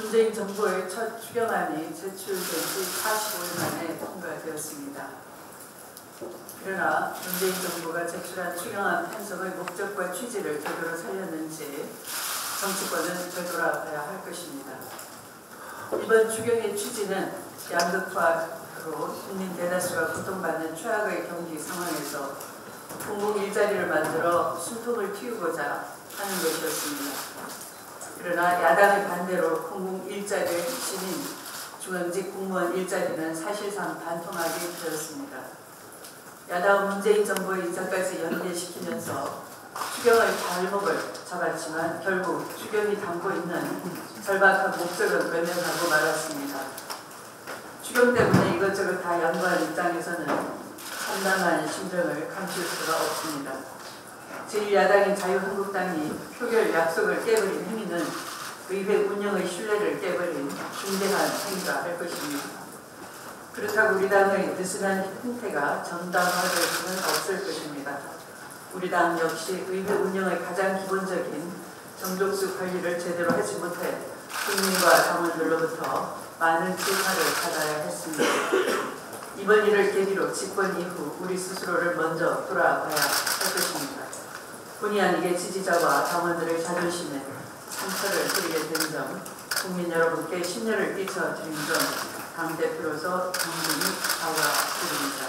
문재인 정부의 첫 추경안이 제출된 지 45일 만에 통과되었습니다. 그러나 문재인 정부가 제출한 추경안 편성의 목적과 취지를 제대로 살렸는지 정치권은 되돌아봐야 할 것입니다. 이번 추경의 취지는 양극화로 국민 대다수가 고통받는 최악의 경기 상황에서 공공 일자리를 만들어 숨통을 틔우고자 하는 것이었습니다. 그러나 야당의 반대로 공공 일자리의 핵심인 중앙직 공무원 일자리는 사실상 반토막이 되었습니다. 야당은 문재인 정부의 인사까지 연계시키면서 추경의 발목을 잡았지만 결국 추경이 담고 있는 절박한 목적은 외면하고 말았습니다. 추경 때문에 이것저것 다 양보한 입장에서는 참담한 심정을 감출 수가 없습니다. 제1야당인 자유한국당이 표결 약속을 깨버린 행위는 의회 운영의 신뢰를 깨버린 중대한 행위가 할 것입니다. 그렇다고 우리 당의 느슨한 행태가 정당화될 수는 없을 것입니다. 우리 당 역시 의회 운영의 가장 기본적인 정족수 관리를 제대로 하지 못해 국민과 당원들로부터 많은 비판을 받아야 했습니다. 이번 일을 계기로 집권 이후 우리 스스로를 먼저 돌아봐야 할 것입니다. 본의 아니게 지지자와 당원들의 자존심에 상처를 드리게 된 점, 국민 여러분께 심려를 끼쳐드린 점 당대표로서 당분히 사과드립니다.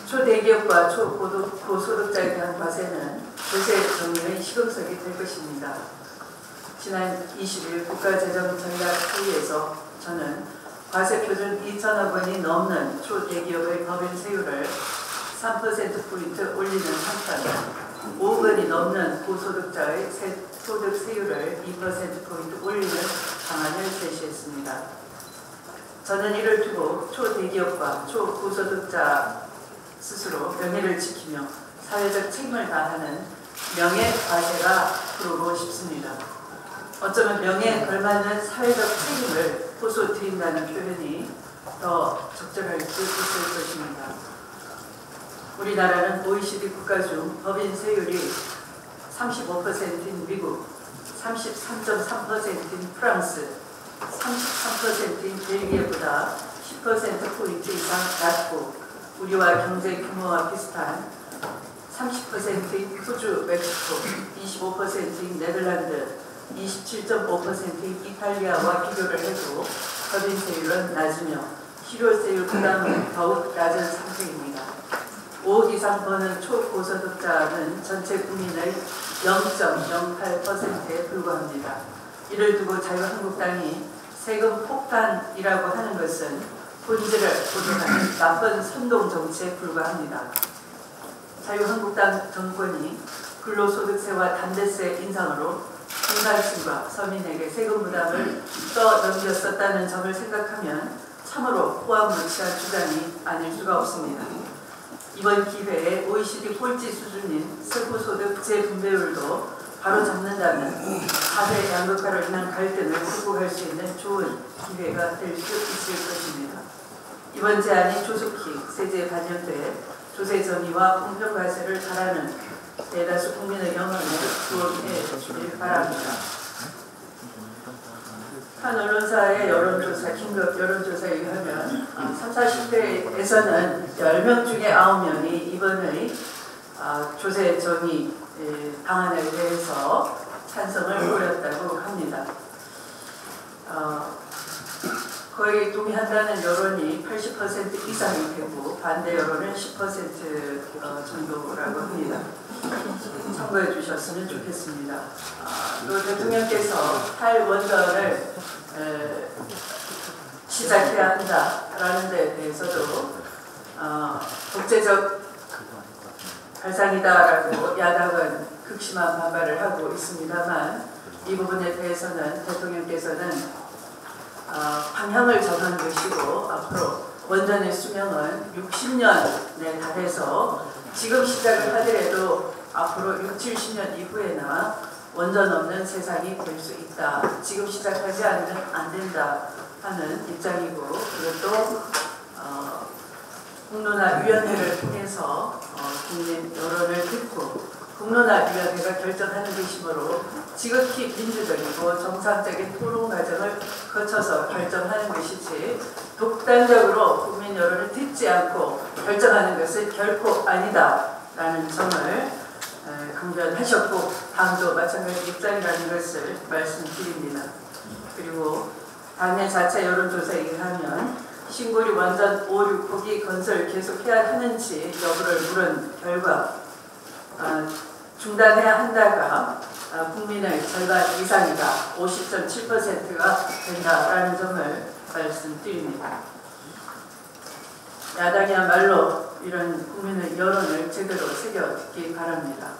초대기업과 초고소득자에 대한 과세는 조세 정리의 시금석이 될 것입니다. 지난 20일 국가재정전략회의에서 저는 과세 표준 2천억 원이 넘는 초대기업의 법인 세율을 3%포인트 올리는 한편 5억 원이 넘는 고소득자의 소득 세율을 2%포인트 올리는 방안을 제시했습니다. 저는 이를 두고 초대기업과 초고소득자 스스로 명예를 지키며 사회적 책임을 다하는 명예과세가 부르고 싶습니다. 어쩌면 명예에 걸맞는 사회적 책임을 호소드린다는 표현이 더 적절할 수 있을 것입니다. 우리나라는 OECD 국가 중 법인 세율이 35%인 미국, 33.3%인 프랑스, 33%인 벨기에보다 10%포인트 이상 낮고 우리와 경제 규모와 비슷한 30%인 호주, 멕시코, 25%인 네덜란드, 27.5%인 이탈리아와 비교를 해도 법인 세율은 낮으며 실효세율 부담은 더욱 낮은 상태입니다. 5억 이상 버는 초고소득자는 전체 국민의 0.08%에 불과합니다. 이를 두고 자유한국당이 세금 폭탄이라고 하는 것은 본질을 보존하는 나쁜 선동 정치에 불과합니다. 자유한국당 정권이 근로소득세와 담대세 인상으로 중산층과 서민에게 세금 부담을 떠넘겼었다는 점을 생각하면 참으로 호황무치한 주장이 아닐 수가 없습니다. 이번 기회에 OECD 꼴찌 수준인 세부소득 재분배율도 바로잡는다면 사회 양극화를 인한 갈등을 극복할 수 있는 좋은 기회가 될 수 있을 것입니다. 이번 제안이 조속히 세제에 반영돼 조세 정의와 공평과세를 바라는 대다수 국민의 영혼을 구원해 주길 바랍니다. 한 언론사의 여론조사, 긴급 여론조사에 의하면 30, 40대에서는 10명 중에 9명이 이번의 조세 정의 방안에 대해서 찬성을 보였다고 합니다. 거의 동의한다는 여론이 80% 이상이 되고 반대 여론은 10% 정도라고 합니다. 참고해 주셨으면 좋겠습니다. 또 대통령께서 탈원전을 시작해야 한다라는 데 대해서도 독재적 발상이다라고 야당은 극심한 반발을 하고 있습니다만 이 부분에 대해서는 대통령께서는 방향을 정한 것이고 앞으로 원전의 수명은 60년에 달해서 지금 시작을 하더라도 앞으로 60, 70년 이후에나 원전 없는 세상이 될 수 있다. 지금 시작하지 않으면 안 된다 하는 입장이고 그것도 공론화위원회를 통해서 국민 여론을 듣고 공론화위원회가 결정하는 것이므로 지극히 민주적이고 정상적인 토론 과정을 거쳐서 결정하는 것이지 독단적으로 국민 여론을 듣지 않고 결정하는 것은 결코 아니다라는 점을 강변하셨고 당도 마찬가지 입장이라는 것을 말씀드립니다. 그리고 당내 자체 여론조사에 의하면 신고리 원전 5, 6호기 건설 계속해야 하는지 여부를 물은 결과 중단해야 한다가 국민의 절반 이상이다, 50.7%가 된다라는 점을 말씀드립니다. 야당이야말로 이런 국민의 여론을 제대로 새겨 듣기 바랍니다.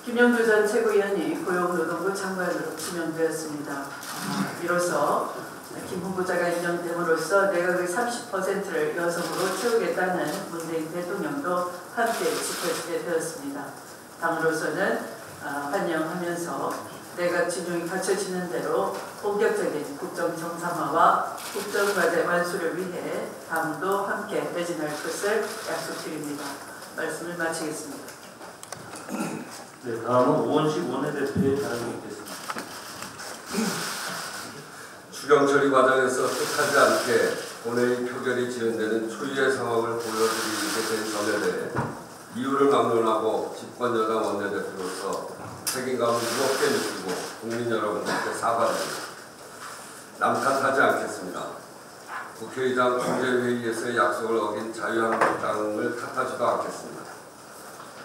김영주 전 최고위원이 고용노동부 장관으로 지명되었습니다. 이로써 김 후보자가 임명됨으로써 내각의 30%를 여성으로 채우겠다는 문재인 대통령도 함께 지켜지게 되었습니다. 당으로서는 환영하면서 내각 진영이 갖춰지는 대로 본격적인 국정 정상화와 국정과제 완수를 위해 당도 함께 매진할 것을 약속드립니다. 말씀을 마치겠습니다. 네, 다음은 오원식 원내대표의 발언이 있겠습니다. 추경 처리 과정에서 뜻하지 않게 본회의 표결이 진행되는 초유의 상황을 보여드리게 된 점에 대해 이유를 막론하고 집권여당 원내대표로서 책임감을 무겁게 느끼고 국민 여러분들께 사과드립니다. 남 탓하지 않겠습니다. 국회의장 중재회의에서의 약속을 어긴 자유한국당을 탓하지도 않겠습니다.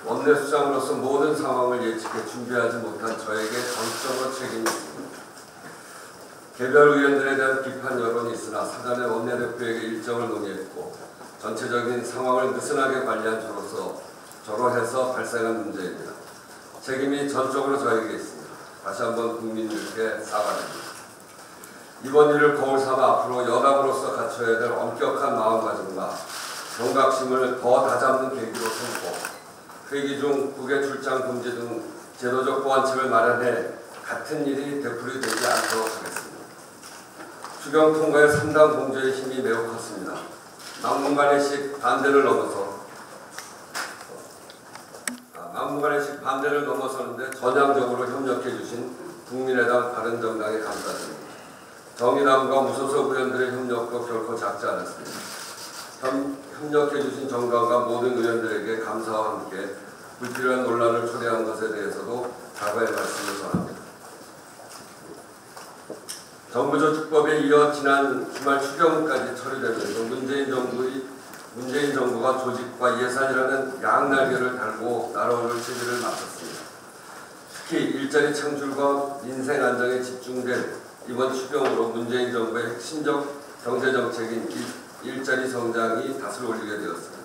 원내수장으로서 모든 상황을 예측해 준비하지 못한 저에게 전적으로 책임이 있습니다. 개별 의원들에 대한 비판 여론이 있으나 사전에 원내대표에게 일정을 논의했고 전체적인 상황을 느슨하게 관리한 저로 해서 발생한 문제입니다. 책임이 전적으로 저에게 있습니다. 다시 한번 국민들께 사과드립니다. 이번 일을 거울 삼아 앞으로 여당으로서 갖춰야 될 엄격한 마음가짐과 경각심을 더 다잡는 계기로 삼고 회기 중 국외 출장 금지 등 제도적 보완책을 마련해 같은 일이 되풀이되지 않도록 하겠습니다. 추경 통과의 3당 공조의 힘이 매우 컸습니다. 막무가내식 반대를 넘어서는데 전향적으로 협력해 주신 국민의당 바른정당에 감사드립니다. 정의당과 무소속 의원들의 협력도 결코 작지 않았습니다. 협력해 주신 정당과 모든 의원들에게 감사와 함께 불필요한 논란을 초래한 것에 대해서도 사과의 말씀을 전합니다. 정부조직법에 이어 지난 주말 추경까지 처리되면서 문재인 정부가 조직과 예산이라는 양날개를 달고 날아오를 체제를 마쳤습니다. 특히 일자리 창출과 민생 안정에 집중된 이번 추경으로 문재인 정부의 핵심적 경제정책인 일자리 성장이 닷을 올리게 되었습니다.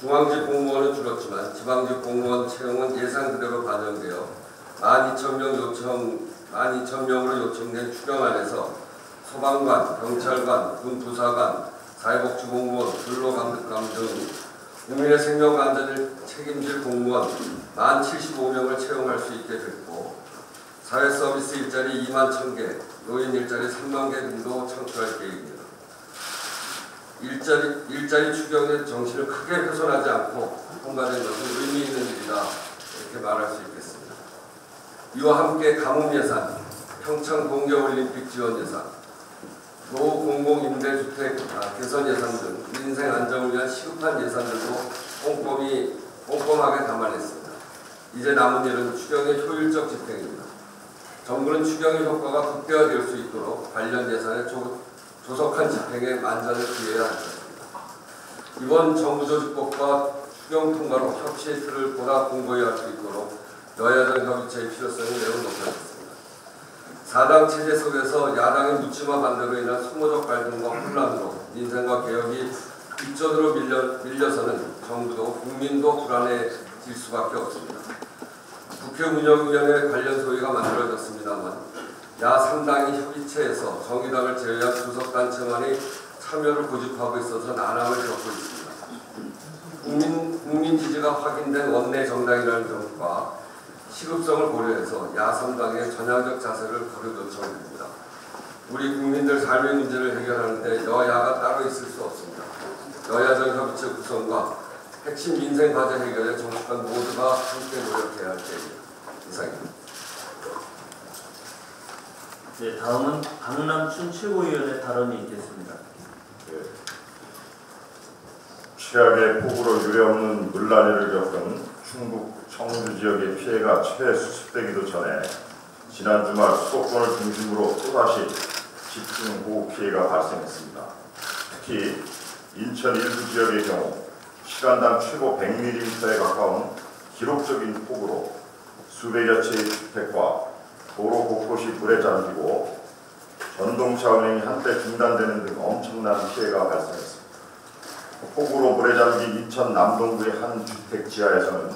중앙직 공무원은 줄었지만 지방직 공무원 채용은 예상 그대로 반영되어 12,000명으로 요청된 추경안에서 소방관, 경찰관, 군부사관, 사회복지공무원, 근로감독관 등 국민의 생명과 안전을 책임질 공무원 1075명을 채용할 수 있게 됐고 사회서비스 일자리 2만 1000개, 노인 일자리 3만 개 등도 창출할 계획입니다. 일자리 추경의 정신을 크게 훼손하지 않고 통과된 것은 의미 있는 일이다 이렇게 말할 수 있겠습니다. 이와 함께 가뭄 예산, 평창 동계올림픽 지원 예산, 노후 공공임대주택 개선 예산 등 민생 안정을 위한 시급한 예산들도 꼼꼼하게 담아냈습니다. 이제 남은 일은 추경의 효율적 집행입니다. 정부는 추경의 효과가 극대화될 수 있도록 관련 예산의 조속한 집행에 만전을 기해야 할 것입니다. 이번 정부조직법과 추경 통과로 협치의 틀을 보다 공고히 할 수 있도록 여야정 협의체의 필요성이 매우 높아졌습니다. 4당 체제 속에서 야당의 묻지마 반대로 인한 소모적 갈등과 혼란으로 민생과 개혁이 뒷전으로 밀려서는 정부도 국민도 불안해질 수밖에 없습니다. 국회 운영위원회 관련 소위가 만들어졌습니다만 야3당이 협의체에서 정의당을 제외한 주석단체만이 참여를 고집하고 있어서 난항을 겪고 있습니다. 국민 지지가 확인된 원내 정당이라는 점과 시급성을 고려해서 야3당의 전향적 자세를 거듭 요청드립니다. 우리 국민들 삶의 문제를 해결하는데 여야가 따로 있을 수 없습니다. 여야정 협의체 구성과 핵심 민생 과제 해결에 정숙한 모든 모두가 함께 노력해야 할 때입니다. 이상입니다. 네, 다음은 박남춘 최고위원의 발언이 있겠습니다. 네. 최악의 폭우로 유례없는 물난리를 겪은 충북 청주 지역의 피해가 최수습되기도 전에 지난 주말 수도권을 중심으로 또다시 집중호우 피해가 발생했습니다. 특히 인천 일부 지역의 경우 시간당 최고 100mm에 가까운 기록적인 폭우로 수백여 채의 주택과 도로 곳곳이 불에 잠기고 전동차 운행이 한때 중단되는 등 엄청난 피해가 발생했습니다. 폭우로 불에 잠긴 인천 남동구의 한 주택 지하에서는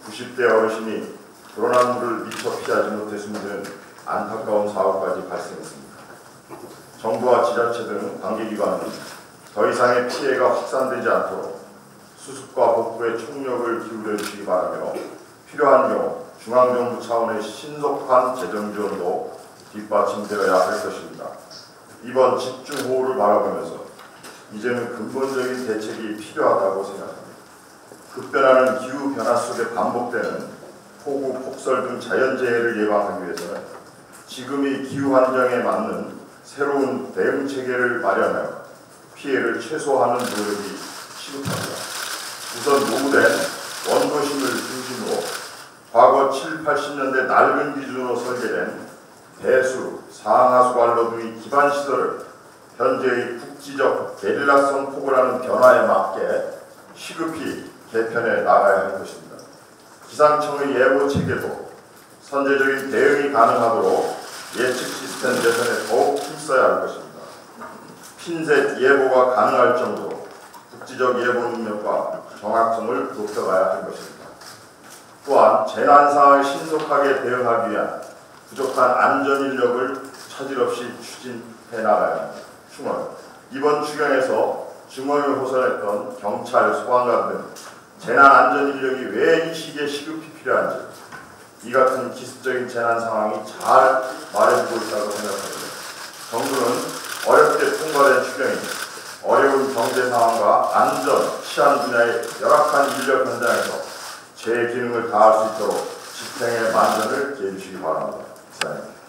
90대 어르신이 불어난 물을 미처 피하지 못했으면 되는 안타까운 사고까지 발생했습니다. 정부와 지자체 등 관계기관은 더 이상의 피해가 확산되지 않도록 수습과 복구에 총력을 기울여 주시기 바라며 필요한 경우 중앙정부 차원의 신속한 재정 지원도 뒷받침되어야 할 것입니다. 이번 집중호우를 바라보면서 이제는 근본적인 대책이 필요하다고 생각합니다. 급변하는 기후변화 속에 반복되는 폭우, 폭설 등 자연재해를 예방하기 위해서는 지금의 기후환경에 맞는 새로운 대응체계를 마련하여 피해를 최소화하는 노력이 시급합니다. 우선 노후된 원도심을 중심으로 과거 7, 80년대 낡은 기준으로 설계된 배수, 상하수 관로 등의 기반시설을 현재의 국지적 게릴라성 폭우라는 변화에 맞게 시급히 개편해 나가야 할 것입니다. 기상청의 예보 체계도 선제적인 대응이 가능하도록 예측 시스템 개선에 더욱 힘써야 할 것입니다. 핀셋 예보가 가능할 정도로 국지적 예보 능력과 정확성을 높여가야 할 것입니다. 또한 재난 상황에 신속하게 대응하기 위한 부족한 안전 인력을 차질 없이 추진해 나가야 합니다. 충원. 이번 추경에서 증원을 호선했던 경찰, 소방관 등 재난 안전 인력이 왜 이 시기에 시급히 필요한지 이 같은 기습적인 재난 상황이 잘 말해주고 있다고 생각합니다. 정부는 어렵게 통과된 추경이 어려운 경제 상황과 안전, 치안 분야의 열악한 인력 현장에서 제 기능을 다할 수 있도록 집행의 만전을 기해 주시기 바랍니다. 이상입니다.